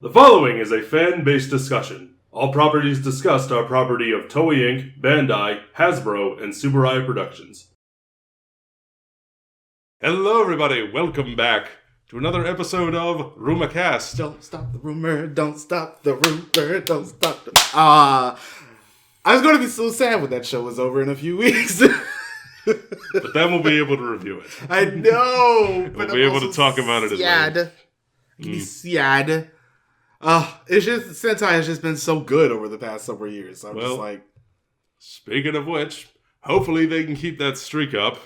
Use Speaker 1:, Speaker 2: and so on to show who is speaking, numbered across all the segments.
Speaker 1: The following is a fan-based discussion. All properties discussed are property of Toei Inc., Bandai, Hasbro, and Subaru Productions. Hello everybody, welcome back to another episode of Rumorcast.
Speaker 2: Don't stop the rumor, don't stop the rumor, don't stop the... I was going to be so sad when that show was over in a few weeks.
Speaker 1: But then we'll be able to review it.
Speaker 2: I know,
Speaker 1: but we'll be able to talk about it as well.
Speaker 2: Sad. It's just, Sentai has just been so good over the past several years. I'm just like...
Speaker 1: Speaking of which, hopefully they can keep that streak up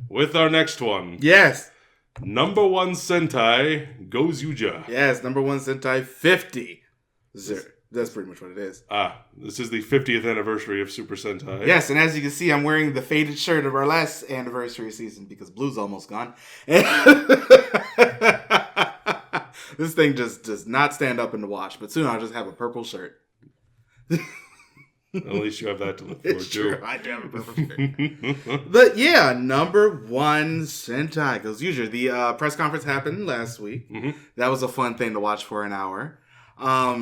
Speaker 1: with our next one.
Speaker 2: Yes.
Speaker 1: No.1 Sentai Gozyuger.
Speaker 2: Yes, No.1 Sentai 50. That's pretty much what it is.
Speaker 1: This is the 50th anniversary of Super Sentai.
Speaker 2: Yes, and as you can see, I'm wearing the faded shirt of our last anniversary season because Blue's almost gone. This thing just does not stand up in the wash, but soon I'll just have a purple shirt.
Speaker 1: At least you have that to look forward to.
Speaker 2: True. I do have a purple shirt. But yeah, No.1 Sentai Gozyuger. The press conference happened last week. Mm-hmm. That was a fun thing to watch for an hour.
Speaker 1: I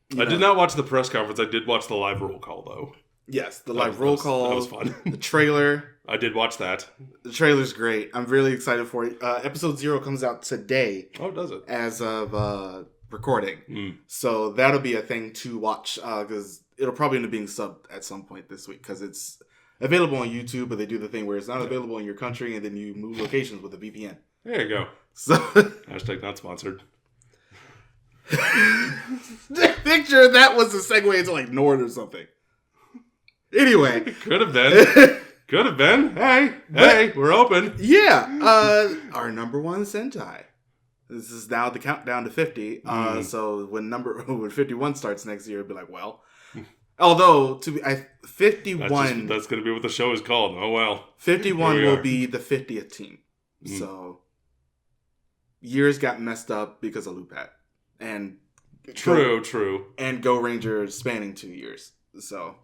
Speaker 1: did not watch the press conference. I did watch the live roll call, though.
Speaker 2: Yes, the live roll call.
Speaker 1: That was fun.
Speaker 2: The trailer.
Speaker 1: I did watch that.
Speaker 2: The trailer's great. I'm really excited for it. Episode 0 comes out today.
Speaker 1: Oh, does it?
Speaker 2: As of recording. So that'll be a thing to watch because it'll probably end up being subbed at some point this week because it's available on YouTube, but they do the thing where it's not available in your country and then you move locations with a VPN.
Speaker 1: There you go.
Speaker 2: So
Speaker 1: hashtag not sponsored.
Speaker 2: Picture that was a segue into like Nord or something. Anyway.
Speaker 1: Could have been. Could have been. Hey, we're open.
Speaker 2: Yeah. Our No.1 Sentai. This is now the countdown to 50. So when 51 starts next year, it'll be like, well. Although, 51...
Speaker 1: That's going to be what the show is called. Oh, well.
Speaker 2: 51 will be the 50th team. So, years got messed up because of Lupat. And
Speaker 1: True.
Speaker 2: And Go Rangers spanning 2 years. So,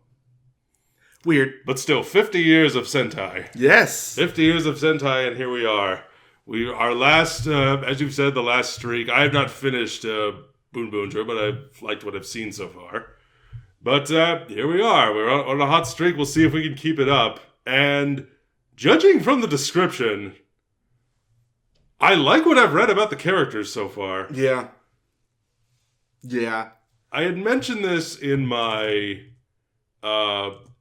Speaker 2: weird.
Speaker 1: But still, 50 years of Sentai.
Speaker 2: Yes.
Speaker 1: 50 years of Sentai, and here we are. Our last, as you've said, the last streak. I have not finished Bunbunja, but I've liked what I've seen so far. But here we are. We're on a hot streak. We'll see if we can keep it up. And judging from the description, I like what I've read about the characters so far.
Speaker 2: Yeah.
Speaker 1: I had mentioned this in my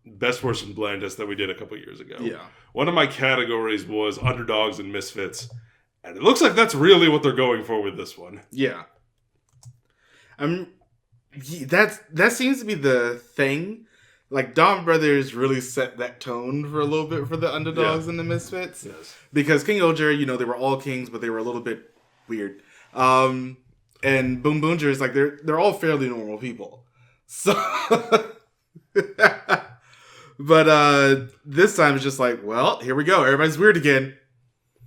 Speaker 1: Best, Worst, and Blandest that we did a couple years ago.
Speaker 2: Yeah. One
Speaker 1: of my categories was underdogs and misfits. And it looks like that's really what they're going for with this one.
Speaker 2: Yeah. That seems to be the thing. Like, Dawn Brothers really set that tone for a little bit for the underdogs and the misfits.
Speaker 1: Yes.
Speaker 2: Because King Oger, they were all kings, but they were a little bit weird. And Bunbunja is like, they're all fairly normal people. So... But this time it's just like, well, here we go. Everybody's weird again.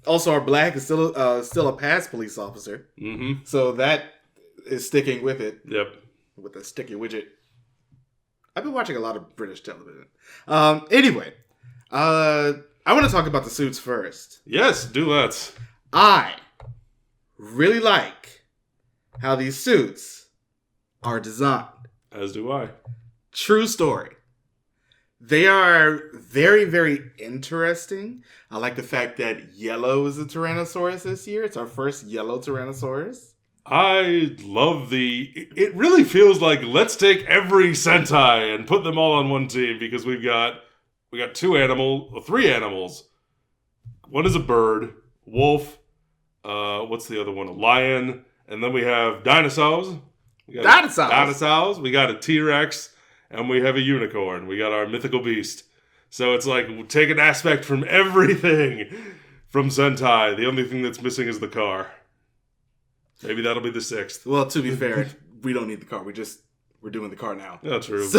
Speaker 2: Also, our black is still a past police officer.
Speaker 1: Mm-hmm.
Speaker 2: So that is sticking with it.
Speaker 1: Yep.
Speaker 2: With a sticky widget. I've been watching a lot of British television. Anyway, I want to talk about the suits first.
Speaker 1: Yes, do let's.
Speaker 2: I really like how these suits are designed.
Speaker 1: As do I.
Speaker 2: True story. They are very, very interesting. I like the fact that yellow is a Tyrannosaurus this year. It's our first yellow Tyrannosaurus.
Speaker 1: I love it really feels like let's take every Sentai and put them all on one team because we got three animals. One is a bird, wolf, what's the other one? A lion, and then we have dinosaurs. Dinosaurs. We got a T-Rex. And we have a unicorn. We got our mythical beast. So it's like, we'll take an aspect from everything from Sentai. The only thing that's missing is the car. Maybe that'll be the 6th.
Speaker 2: Well, to be fair, we don't need the car. We're doing the car now.
Speaker 1: That's true.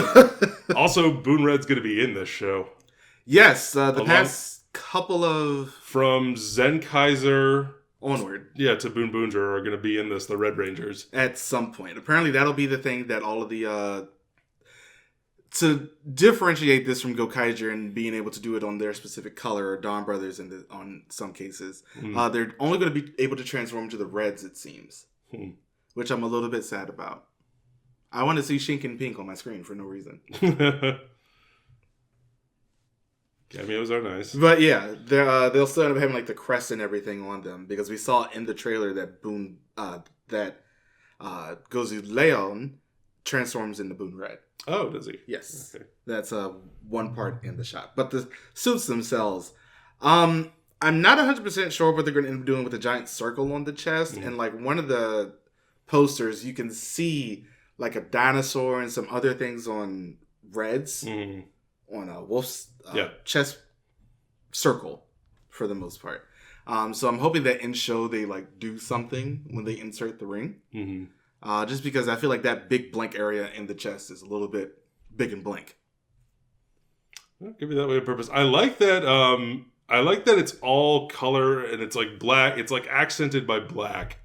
Speaker 1: Also, Boonred's going to be in this show.
Speaker 2: Yes, past couple of...
Speaker 1: From Zenkaiser...
Speaker 2: onward.
Speaker 1: Yeah, to Bunbunja are going to be in this, the Red Rangers.
Speaker 2: At some point. Apparently that'll be the thing that all of the... to differentiate this from Gokaiger and being able to do it on their specific color, or Dawn Brothers on some cases, they're only going to be able to transform to the reds, it seems. which I'm a little bit sad about. I want to see Shinken Pink on my screen for no reason.
Speaker 1: Cameos are nice.
Speaker 2: But yeah, they'll still end up having like the crest and everything on them because we saw in the trailer that Gozu Leon transforms into Boon Red.
Speaker 1: Oh, does he?
Speaker 2: Yes.
Speaker 1: Okay.
Speaker 2: That's one part in the shot. But the suits themselves, I'm not 100% sure what they're going to end up doing with the giant circle on the chest. And like one of the posters, you can see like a dinosaur and some other things on Red's, on a wolf's chest circle for the most part. So I'm hoping that in show they like do something when they insert the ring. Just because I feel like that big blank area in the chest is a little bit big and blank.
Speaker 1: I'll give you that way of purpose. I like that. I like that it's all color and it's like black. It's like accented by black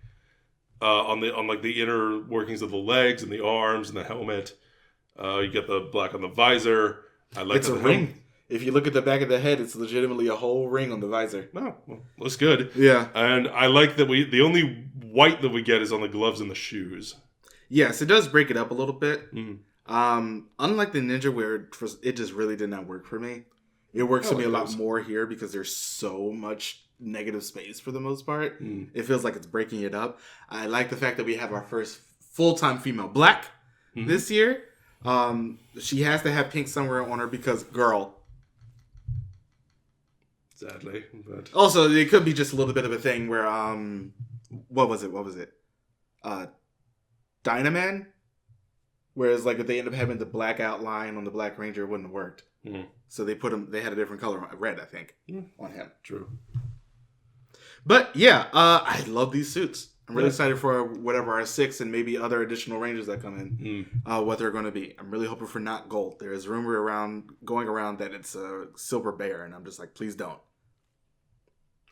Speaker 1: on like the inner workings of the legs and the arms and the helmet. You get the black on the visor. I like
Speaker 2: it's a ring. If you look at the back of the head, it's legitimately a whole ring on the visor.
Speaker 1: Oh, well, looks good.
Speaker 2: Yeah.
Speaker 1: And I like that the only white that we get is on the gloves and the shoes.
Speaker 2: Yes, it does break it up a little bit. Unlike the ninja where it just really did not work for me. It works for me a lot more here because there's so much negative space for the most part. It feels like it's breaking it up. I like the fact that we have our first full-time female black this year. She has to have pink somewhere on her because girl.
Speaker 1: Sadly, but
Speaker 2: also it could be just a little bit of a thing where what was it? Dynaman? Whereas like if they end up having the black outline on the Black Ranger, it wouldn't have worked. So they had a different color on red, I think, on him.
Speaker 1: True.
Speaker 2: But yeah, I love these suits. I'm really excited for whatever our 6 and maybe other additional Rangers that come in, what they're going to be. I'm really hoping for not gold. There is rumor going around that it's a silver bear, and I'm just like, please don't.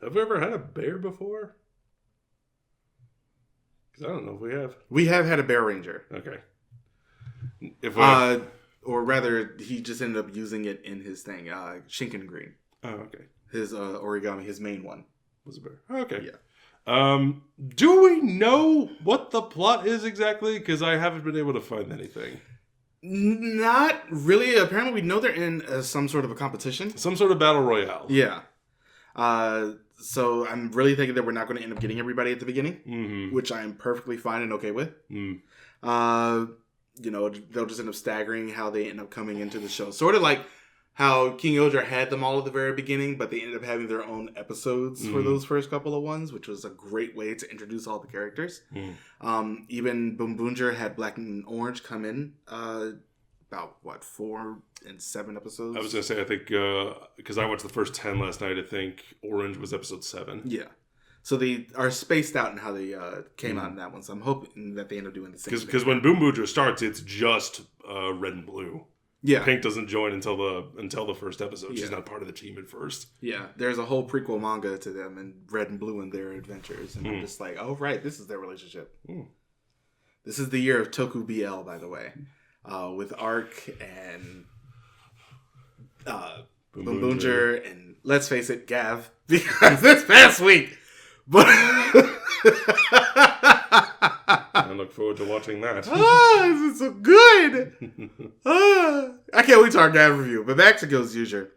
Speaker 1: Have we ever had a bear before? Because I don't know if we have.
Speaker 2: We have had a bear ranger.
Speaker 1: Okay.
Speaker 2: Or rather, he just ended up using it in his thing, Shinken Green.
Speaker 1: Oh, okay.
Speaker 2: His origami, his main one.
Speaker 1: Was a bear. Okay.
Speaker 2: Yeah.
Speaker 1: Do we know what the plot is exactly? Because I haven't been able to find anything.
Speaker 2: Not really. Apparently, we know they're in some sort of a competition.
Speaker 1: Some sort of battle royale.
Speaker 2: Yeah. So I'm really thinking that we're not going to end up getting everybody at the beginning, which I am perfectly fine and okay with. They'll just end up staggering how they end up coming into the show. Sort of like how King Oger had them all at the very beginning, but they ended up having their own episodes for those first couple of ones, which was a great way to introduce all the characters. Even Boom Boonger had Black and Orange come in about, 4 and 7 episodes?
Speaker 1: I was going to say, I think, because I watched the first 10 last night, I think Orange was episode 7.
Speaker 2: Yeah. So they are spaced out in how they came out in that one. So I'm hoping that they end up doing the same thing.
Speaker 1: Because when Boom Booger starts, it's just red and blue.
Speaker 2: Yeah.
Speaker 1: Pink doesn't join until the first episode. She's not part of the team at first.
Speaker 2: Yeah. There's a whole prequel manga to them and red and blue and their adventures. And I'm just like, oh, right. This is their relationship. This is the year of Toku BL, by the way. With Arc and Boom Booger and, let's face it, Gav. Because this past week... But
Speaker 1: I look forward to watching that.
Speaker 2: This is so good. I can't wait to our Gav review. But back to Gozyuger.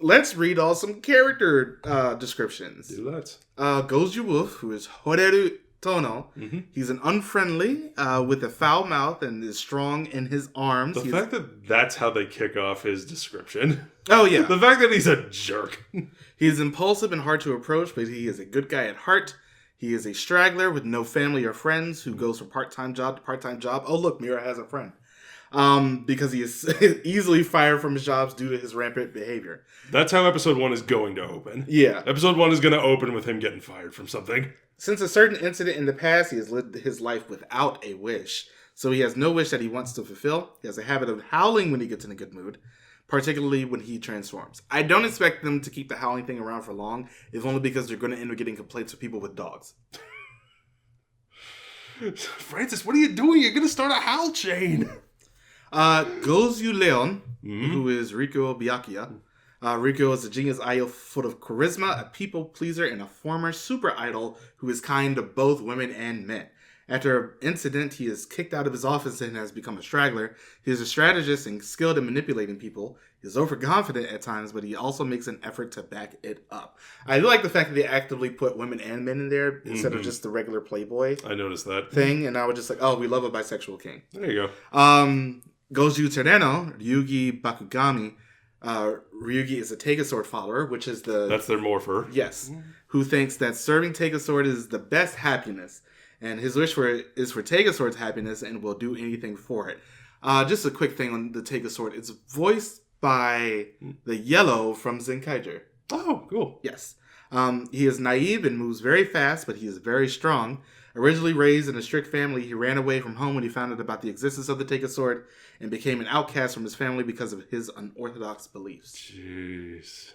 Speaker 2: Let's read all some character descriptions.
Speaker 1: Do that.
Speaker 2: Gozu Wolf, who is Horeru Tono. He's an unfriendly with a foul mouth and is strong in his arms.
Speaker 1: The fact that that's how they kick off his description.
Speaker 2: Oh, yeah.
Speaker 1: The fact that he's a jerk.
Speaker 2: He is impulsive and hard to approach, but he is a good guy at heart. He is a straggler with no family or friends who goes from part-time job to part-time job. Oh, look, Mira has a friend. Because he is easily fired from his jobs due to his rampant behavior.
Speaker 1: That's how episode 1 is going to open.
Speaker 2: Yeah.
Speaker 1: Episode 1 is going to open with him getting fired from something.
Speaker 2: Since a certain incident in the past, he has lived his life without a wish. So he has no wish that he wants to fulfill. He has a habit of howling when he gets in a good mood, particularly when he transforms. I don't expect them to keep the howling thing around for long, if only because they're going to end up getting complaints from people with dogs.
Speaker 1: Francis, what are you doing? You're going to start a howl chain.
Speaker 2: Gozu Leon, who is Riko Byakuya. Riko is a genius idol full of charisma, a people pleaser, and a former super idol who is kind to both women and men. After an incident, he is kicked out of his office and has become a straggler. He is a strategist and skilled in manipulating people. He is overconfident at times, but he also makes an effort to back it up. I do like the fact that they actively put women and men in there instead of just the regular Playboy.
Speaker 1: I noticed that
Speaker 2: thing, and I was just like, oh, we love a bisexual king.
Speaker 1: There you go.
Speaker 2: Goju Tereno, Ryugi Bakugami. Ryugi is a Tegasword follower, which is
Speaker 1: That's their morpher.
Speaker 2: Yes. Who thinks that serving Tegasword is the best happiness. And his wish is for Tegasword's happiness and will do anything for it. Just a quick thing on the Tegasword. It's voiced by the Yellow from Zenkaiger.
Speaker 1: Oh, cool.
Speaker 2: Yes. He is naive and moves very fast, but he is very strong. Originally raised in a strict family, he ran away from home when he found out about the existence of the Tegasword and became an outcast from his family because of his unorthodox beliefs.
Speaker 1: Jeez.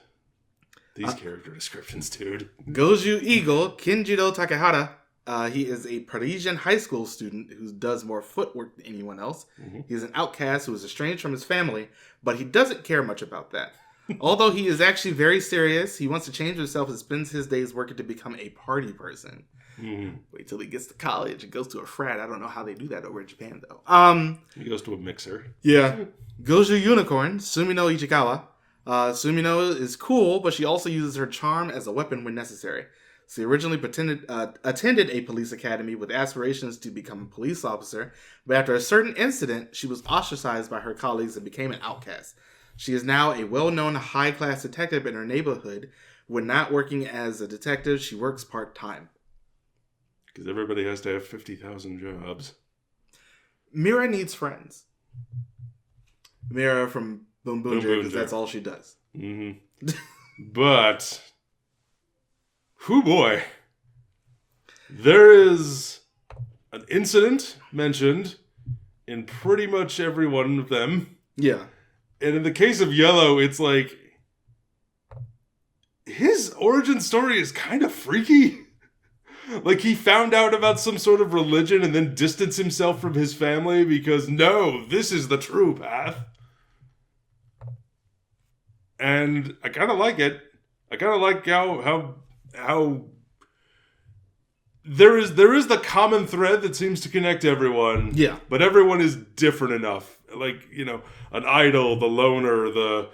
Speaker 1: These character descriptions, dude.
Speaker 2: Goju Eagle, Kinjiro Takehara. He is a Parisian high school student who does more footwork than anyone else. Mm-hmm. He's an outcast who is estranged from his family, but he doesn't care much about that. Although he is actually very serious, he wants to change himself and spends his days working to become a party person. Mm-hmm. Wait till he gets to college and goes to a frat. I don't know how they do that over in Japan, though.
Speaker 1: He goes to a mixer.
Speaker 2: Yeah. Goju Unicorn, Sumino Ichikawa. Sumino is cool, but she also uses her charm as a weapon when necessary. She originally attended a police academy with aspirations to become a police officer, but after a certain incident, she was ostracized by her colleagues and became an outcast. She is now a well-known high-class detective in her neighborhood. When not working as a detective, she works part-time.
Speaker 1: Because everybody has to have 50,000 jobs.
Speaker 2: Mira needs friends. Mira from Boom Boomja, because that's all she does.
Speaker 1: Mm-hmm. But, whoo boy, there is an incident mentioned in pretty much every one of them.
Speaker 2: Yeah.
Speaker 1: And in the case of Yellow, it's like, his origin story is kind of freaky. Like, he found out about some sort of religion and then distanced himself from his family because, no, this is the true path. And I kind of like it. I kind of like how there is the common thread that seems to connect everyone.
Speaker 2: Yeah.
Speaker 1: But everyone is different enough. Like, an idol, the loner, the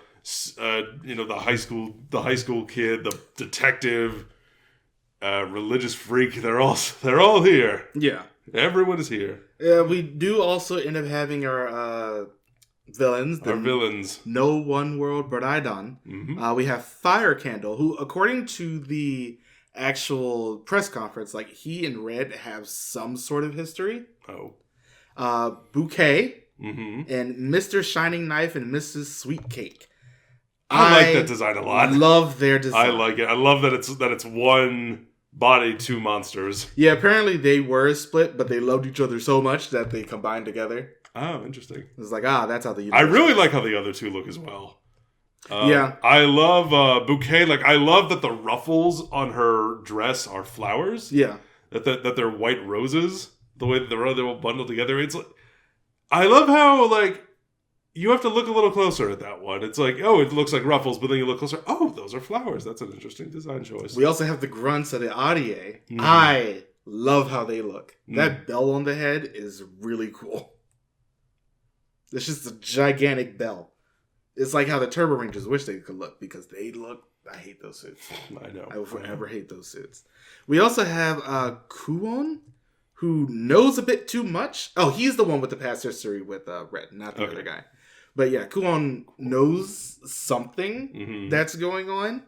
Speaker 1: high school kid, the detective, religious freak. They're all here.
Speaker 2: Yeah.
Speaker 1: Everyone is here.
Speaker 2: We do also end up having our villains.
Speaker 1: Our villains.
Speaker 2: No.1 World Baraidon. Mm-hmm. We have Fire Candle, who, according to the actual press conference, like, he and Red have some sort of history.
Speaker 1: Oh.
Speaker 2: Bouquet.
Speaker 1: Mm-hmm.
Speaker 2: And Mr. Shining Knife and Mrs. Sweet Cake.
Speaker 1: I like that design a lot.
Speaker 2: Love their design.
Speaker 1: I like it. I love that it's one body, two monsters.
Speaker 2: Yeah, apparently they were split, but they loved each other so much that they combined together.
Speaker 1: Oh, interesting.
Speaker 2: It's like, that's how the universe
Speaker 1: I really
Speaker 2: is.
Speaker 1: like how the other two look as well.
Speaker 2: Yeah.
Speaker 1: I love Bouquet. Like, I love that the ruffles on her dress are flowers.
Speaker 2: Yeah.
Speaker 1: That they're white roses. The way that they're all bundled together. It's like, I love how, like, you have to look a little closer at that one. It's like, oh, it looks like ruffles, but then you look closer. Oh, those are flowers. That's an interesting design choice.
Speaker 2: We also have the grunts of the Arie.
Speaker 1: Mm.
Speaker 2: I love how they look. That bell on the head is really cool. It's just a gigantic bell. It's like how the Turbo Rangers wish they could look, because they look... I hate those suits.
Speaker 1: I know.
Speaker 2: I will forever hate those suits. We also have Kuon, who knows a bit too much. Oh, he's the one with the past history with Red, not the other guy. But yeah, Kuon knows something that's going on.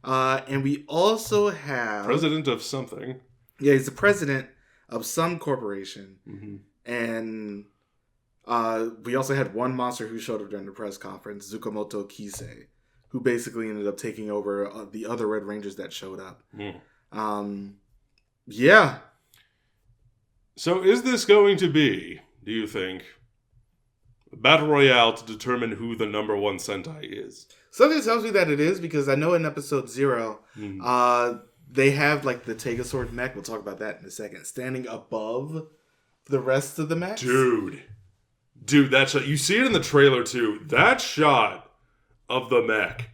Speaker 2: And we also have...
Speaker 1: President of something.
Speaker 2: Yeah, he's the president of some corporation.
Speaker 1: Mm-hmm.
Speaker 2: And we also had one monster who showed up during the press conference, Tsukamoto Kisei, who basically ended up taking over the other Red Rangers that showed up. Yeah.
Speaker 1: So is this going to be, do you think, a battle royale to determine who the number one Sentai is?
Speaker 2: Something tells me that it is, because I know in episode 0, they have like the Tegasword mech, we'll talk about that in a second, standing above the rest of the mechs.
Speaker 1: Dude, that shot, you see it in the trailer too. That shot of the mech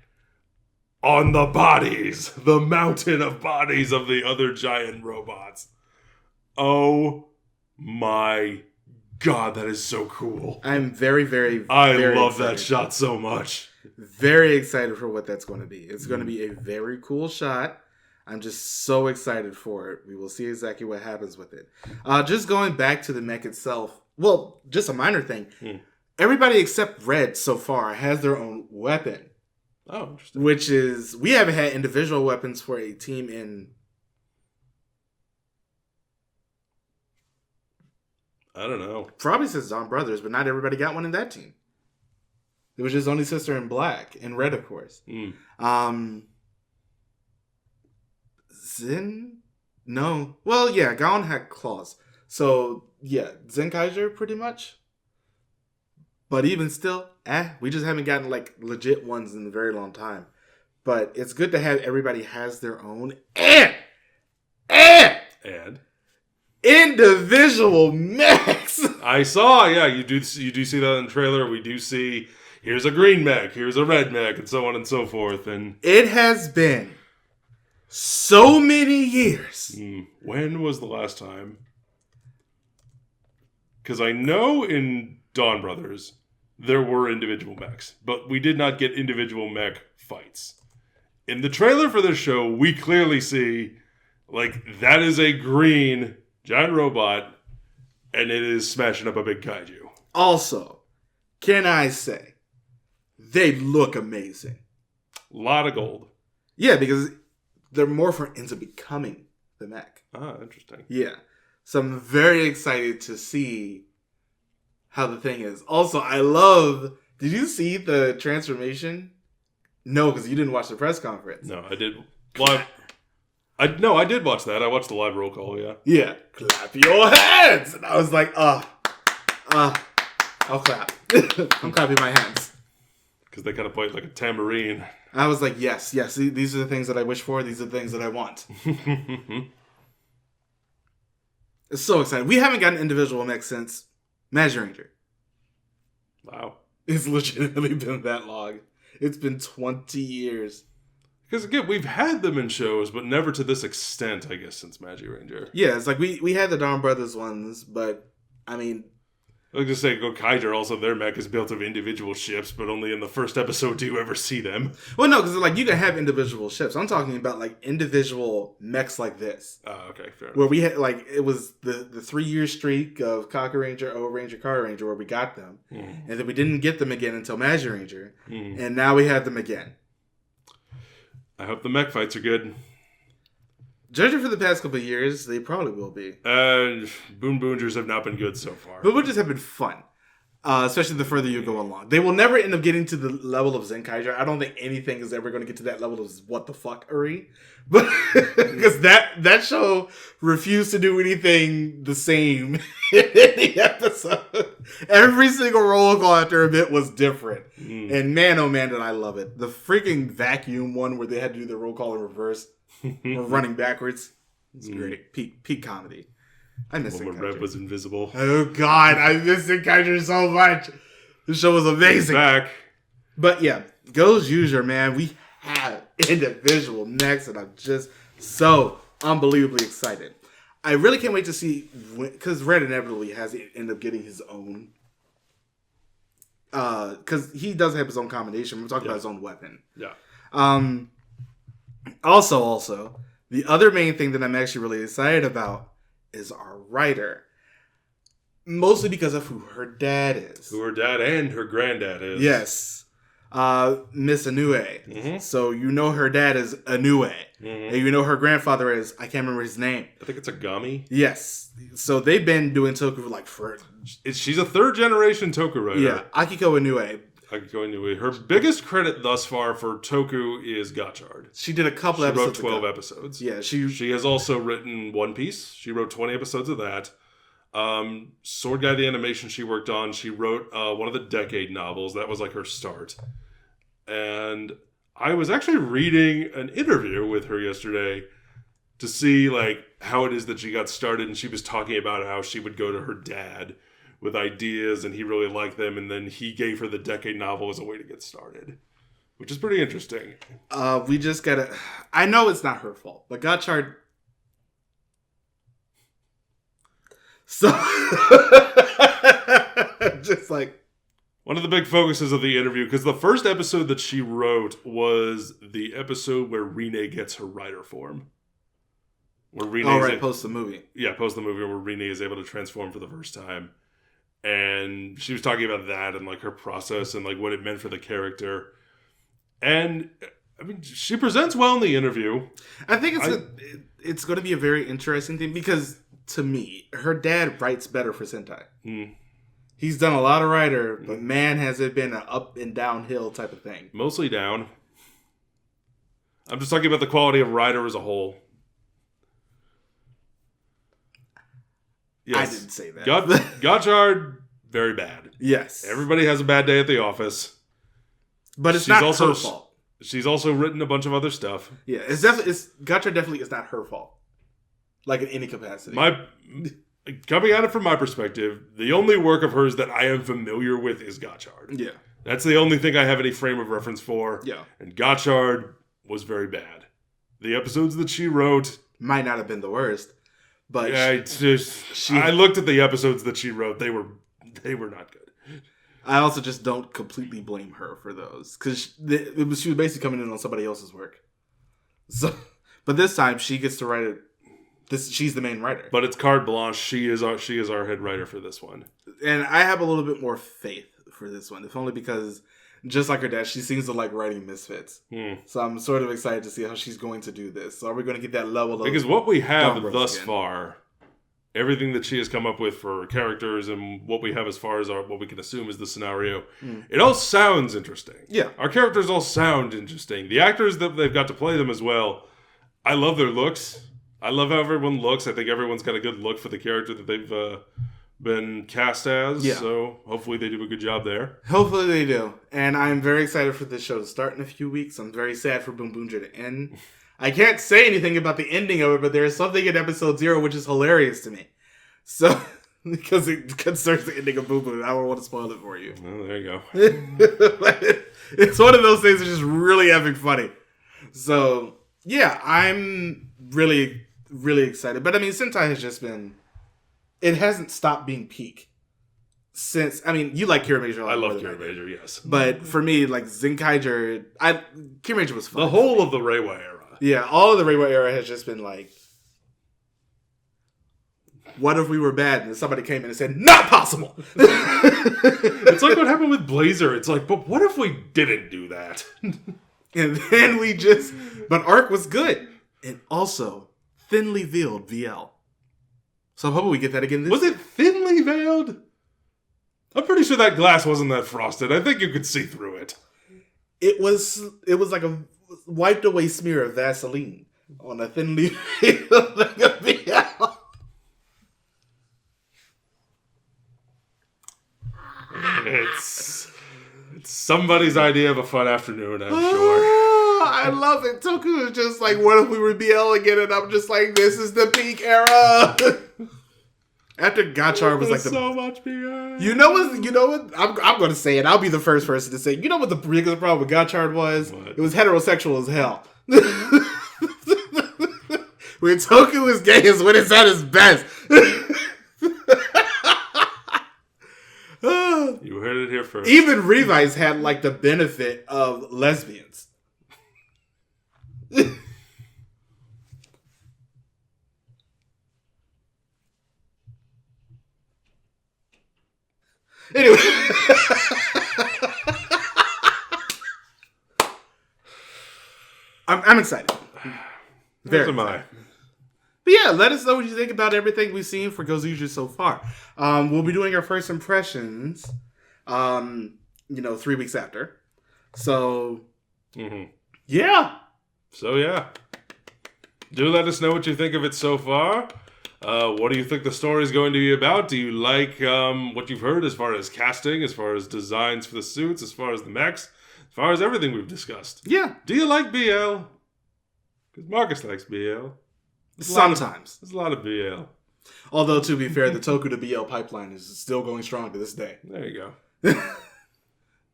Speaker 1: on the bodies, the mountain of bodies of the other giant robots. Oh My God, that is so cool.
Speaker 2: I'm very, very,
Speaker 1: I
Speaker 2: very
Speaker 1: love
Speaker 2: excited.
Speaker 1: that shot so much.
Speaker 2: Very excited for what that's going to be. It's going to be a very cool shot. I'm just so excited for it. We will see exactly what happens with it. Just going back to the mech itself. Well, just a minor thing. Everybody except Red so far has their own weapon.
Speaker 1: Oh, interesting.
Speaker 2: Which is, we haven't had individual weapons for a team in...
Speaker 1: I don't know.
Speaker 2: Probably since Dawn Brothers, but not everybody got one in that team. It was just only Sister in Black. And Red, of course. Zen? No. Well, yeah, Gaon had claws. So, yeah, Zenkaiser pretty much. But even still, we just haven't gotten like legit ones in a very long time. But it's good to have everybody has their own and individual mechs.
Speaker 1: I saw, yeah, you do see that in the trailer. We do see here's a green mech, here's a red mech, and so on and so forth. And
Speaker 2: it has been so many years.
Speaker 1: When was the last time? Because I know in Dawn Brothers there were individual mechs, but we did not get individual mech fights. In the trailer for this show, we clearly see, like, that is a green giant robot, and it is smashing up a big kaiju.
Speaker 2: Also, can I say, they look amazing.
Speaker 1: A lot of gold.
Speaker 2: Yeah, because their morpher ends up becoming the mech.
Speaker 1: Ah, interesting.
Speaker 2: Yeah. So I'm very excited to see how the thing is. Also, I love... Did you see the transformation? No, because you didn't watch the press conference.
Speaker 1: No, I did. Live. I did watch that. I watched the live roll call, yeah.
Speaker 2: Yeah. Clap your hands! And I was like, I'll clap. I'm clapping my hands.
Speaker 1: Because they kind of played like a tambourine.
Speaker 2: I was like, yes, these are the things that I wish for. These are the things that I want. It's so exciting. We haven't gotten individual mech since Magic Ranger.
Speaker 1: Wow.
Speaker 2: It's legitimately been that long. It's been 20 years.
Speaker 1: Because again, we've had them in shows, but never to this extent, I guess, since Magic Ranger.
Speaker 2: Yeah, it's like we had the Dawn Brothers ones, but I mean...
Speaker 1: I was just saying, Gokaiger, also their mech is built of individual ships, but only in the first episode do you ever see them.
Speaker 2: Well, no, because like you can have individual ships. I'm talking about like individual mechs like this.
Speaker 1: Oh, okay, fair enough.
Speaker 2: Where we had like, it was the 3-year streak of Cocker Ranger, O Ranger, Car Ranger where we got them. And then we didn't get them again until Magic Ranger. And now we have them again.
Speaker 1: I hope the mech fights are good.
Speaker 2: Judging for the past couple of years, they probably will be.
Speaker 1: Boon Boongers have not been good so far.
Speaker 2: But Boongers have been fun. Especially the further you go along. They will never end up getting to the level of Zenkaiger. I don't think anything is ever going to get to that level of what the fuckery. But because that show refused to do anything the same in any episode. Every single roll call after a bit was different. And man, oh man, did I love it. The freaking vacuum one where they had to do the roll call in reverse. Or running backwards. It's great. Peak comedy. I miss it.
Speaker 1: When Red was invisible.
Speaker 2: Oh god, I miss Zenkaiger so much. This show was amazing.
Speaker 1: Back.
Speaker 2: But yeah, Gozyuger, man, we have individual mechs, and I'm just so unbelievably excited. I really can't wait to see, because Red inevitably has to end up getting his own. Because he does have his own combination. We're talking about his own weapon.
Speaker 1: Yeah.
Speaker 2: Also, the other main thing that I'm actually really excited about is our writer. Mostly because of who her dad is.
Speaker 1: Who her dad and her granddad is.
Speaker 2: Yes. Miss Inoue. So you know her dad is Inoue. And you know her grandfather is, I can't remember his name.
Speaker 1: I think it's Agami.
Speaker 2: Yes. So they've been doing Toku like for...
Speaker 1: She's a third generation Toku writer.
Speaker 2: Yeah, Akiko Inoue.
Speaker 1: Her biggest credit thus far for Toku is Gotchard.
Speaker 2: She did a couple episodes.
Speaker 1: She wrote 12 episodes.
Speaker 2: Yeah,
Speaker 1: she has also written One Piece. She wrote 20 episodes of that. Sword Guy the animation she worked on. She wrote one of the Decade novels. That was like her start. And I was actually reading an interview with her yesterday to see like how it is that she got started, and she was talking about how she would go to her dad with ideas, and he really liked them, and then he gave her the Decade novel as a way to get started, which is pretty interesting.
Speaker 2: We just gotta... I know it's not her fault, but Gotchard... So, just like...
Speaker 1: One of the big focuses of the interview, because the first episode that she wrote was the episode where Rene gets her rider form. Where Rene
Speaker 2: post the movie.
Speaker 1: Yeah, post the movie where Rene is able to transform for the first time. And she was talking about that and like her process and like what it meant for the character. And I mean, she presents well in the interview.
Speaker 2: I think it's going to be a very interesting thing because to me, her dad writes better for Sentai. He's done a lot of writer, but man, has it been an up and downhill type of thing.
Speaker 1: Mostly down. I'm just talking about the quality of writer as a whole. Yes.
Speaker 2: I didn't say that.
Speaker 1: Gozyuger, very bad.
Speaker 2: Yes.
Speaker 1: Everybody has a bad day at the office.
Speaker 2: But it's not her fault.
Speaker 1: She's also written a bunch of other stuff.
Speaker 2: Yeah, Gozyuger definitely is not her fault. Like in any capacity.
Speaker 1: Coming at it from my perspective, the only work of hers that I am familiar with is Gozyuger.
Speaker 2: Yeah.
Speaker 1: That's the only thing I have any frame of reference for.
Speaker 2: Yeah.
Speaker 1: And Gozyuger was very bad. The episodes that she wrote
Speaker 2: might not have been the worst, but
Speaker 1: yeah, I looked at the episodes that she wrote. They were not good.
Speaker 2: I also just don't completely blame her for those because she was basically coming in on somebody else's work. So, but this time she gets to write it. She's the main writer.
Speaker 1: But it's carte blanche. She is our head writer for this one.
Speaker 2: And I have a little bit more faith for this one, if only because, just like her dad, she seems to like writing misfits. So I'm sort of excited to see how she's going to do this. So are we going to get that level of...
Speaker 1: Because what we have thus far, everything that she has come up with for characters and what we have as far as what we can assume is the scenario, it all sounds interesting. Yeah. Our characters all sound interesting. The actors that they've got to play them as well, I love their looks. I love how everyone looks. I think everyone's got a good look for the character that they've been cast as. Yeah. So hopefully they do a good job there.
Speaker 2: Hopefully they do. And I'm very excited for this show to start in a few weeks. I'm very sad for Boom Boom to end. I can't say anything about the ending of it, but there is something in episode 0 which is hilarious to me. So, because it concerns the ending of Boom Boom. I don't want to spoil it for you.
Speaker 1: Well, there you go.
Speaker 2: It's one of those things that's just really epic funny. So, yeah, I'm really excited. But I mean, Sentai has just been... It hasn't stopped being peak since... I mean, you like Kira Major.
Speaker 1: I love Kira Major, yes.
Speaker 2: But for me, like, Zenkaiger... Kira Major was fun.
Speaker 1: The whole of the Reiwa era.
Speaker 2: Yeah, all of the Reiwa era has just been like... What if we were bad? And somebody came in and said, not possible!
Speaker 1: It's like what happened with Blazer. It's like, but what if we didn't do that?
Speaker 2: And then we just... But Arc was good. And also... thinly veiled VL. So I'm hoping we get that again this
Speaker 1: Was it thinly veiled? I'm pretty sure that glass wasn't that frosted. I think you could see through it.
Speaker 2: It was like a wiped away smear of Vaseline on a thinly veiled VL.
Speaker 1: It's somebody's idea of a fun afternoon, I'm sure.
Speaker 2: I love it. Toku is just like, what if we were BL again? And I'm just like, this is the peak era. After Gozyuger was like
Speaker 1: so much BL.
Speaker 2: You know what? I'm going to say it. I'll be the first person to say, you know what the biggest problem with Gozyuger was? What? It was heterosexual as hell. When Toku is gay is when it's at his best.
Speaker 1: You heard it here first.
Speaker 2: Even Revice had like the benefit of lesbians. Anyway. I'm excited.
Speaker 1: Very excited.
Speaker 2: But yeah, let us know what you think about everything we've seen for Gozyuger so far. We'll be doing our first impressions, 3 weeks after. So, yeah.
Speaker 1: So, yeah. Do let us know what you think of it so far. What do you think the story is going to be about? Do you like what you've heard as far as casting, as far as designs for the suits, as far as the mechs, as far as everything we've discussed?
Speaker 2: Yeah.
Speaker 1: Do you like BL? Because Marcus likes BL.
Speaker 2: Sometimes.
Speaker 1: There's a lot of BL.
Speaker 2: Although, to be fair, the Toku to BL pipeline is still going strong to this day.
Speaker 1: There you go.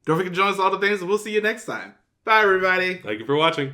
Speaker 2: Don't forget to join us on all the things, and we'll see you next time. Bye, everybody.
Speaker 1: Thank you for watching.